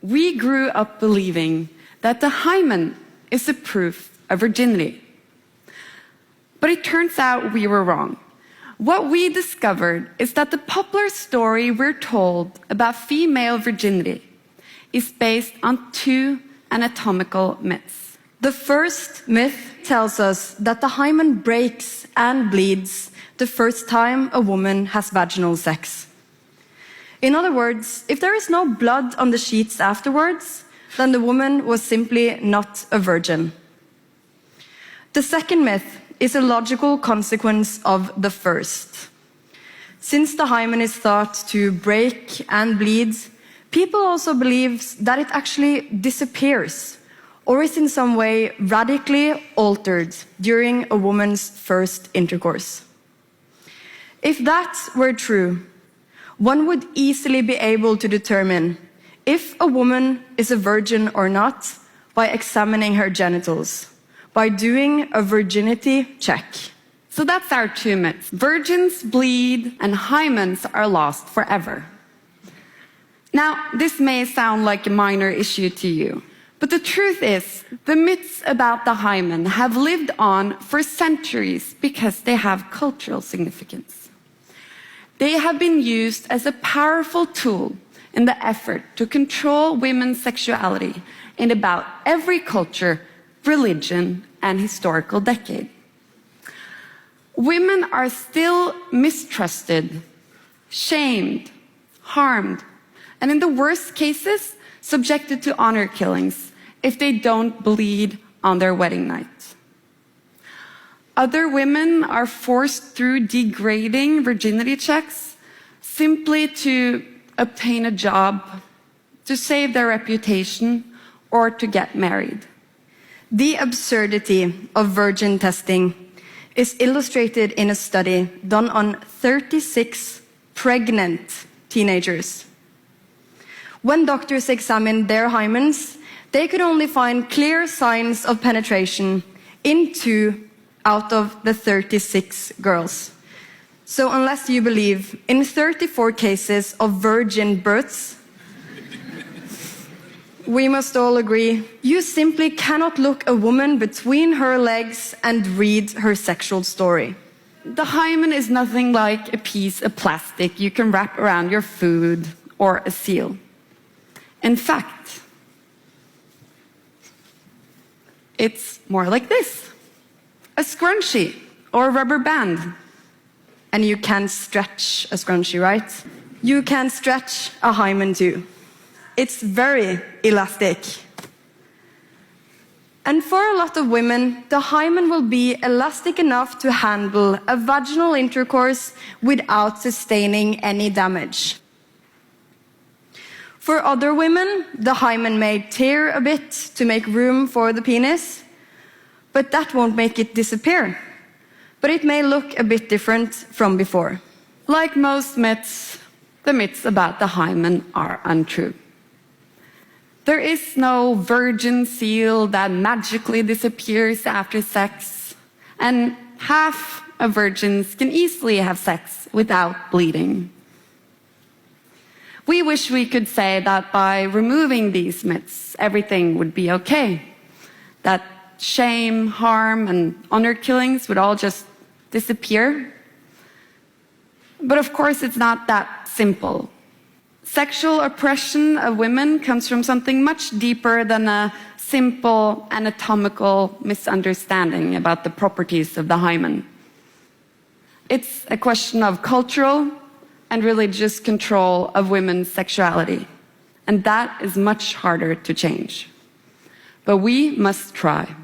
We grew up believing that the hymen is a proof of virginity. But it turns out we were wrong. What we discovered is that the popular story we're told about female virginity is based on two anatomical myths. The first myth tells us that the hymen breaks and bleeds the first time a woman has vaginal sex. In other words, if there is no blood on the sheets afterwards, then the woman was simply not a virgin. The second myth is a logical consequence of the first. Since the hymen is thought to break and bleed, people also believe that it actually disappears or is in some way radically altered during a woman's first intercourse. If that were true, one would easily be able to determine if a woman is a virgin or not by examining her genitals, by doing a virginity check. So that's our two myths. Virgins bleed and hymens are lost forever. Now, this may sound like a minor issue to you, but the truth is, the myths about the hymen have lived on for centuries because they have cultural significance. They have been used as a powerful tool in the effort to control women's sexuality in about every culture, religion, and historical decade. Women are still mistrusted, shamed, harmed, and in the worst cases, subjected to honor killings if they don't bleed on their wedding night. Other women are forced through degrading virginity checks simply to obtain a job, to save their reputation, or to get married. The absurdity of virgin testing is illustrated in a study done on 36 pregnant teenagers. When doctors examined their hymens, they could only find clear signs of penetration in 2 out of the 36 girls. So unless you believe in 34 cases of virgin births, we must all agree, you simply cannot look a woman between her legs and read her sexual story. The hymen is nothing like a piece of plastic you can wrap around your food or a seal. In fact, it's more like this: a scrunchie or a rubber band. And you can stretch a scrunchie, right? You can stretch a hymen too. It's very elastic. And for a lot of women, the hymen will be elastic enough to handle a vaginal intercourse without sustaining any damage. For other women, the hymen may tear a bit to make room for the penis, but that won't make it disappear. But it may look a bit different from before. Like most myths, the myths about the hymen are untrue. There is no virgin seal that magically disappears after sex, and half of virgins can easily have sex without bleeding. We wish we could say that by removing these myths, everything would be okay. That shame, harm, and honor killings would all just disappear. But of course, it's not that simple. Sexual oppression of women comes from something much deeper than a simple anatomical misunderstanding about the properties of the hymen. It's a question of cultural and religious control of women's sexuality, and that is much harder to change. But we must try.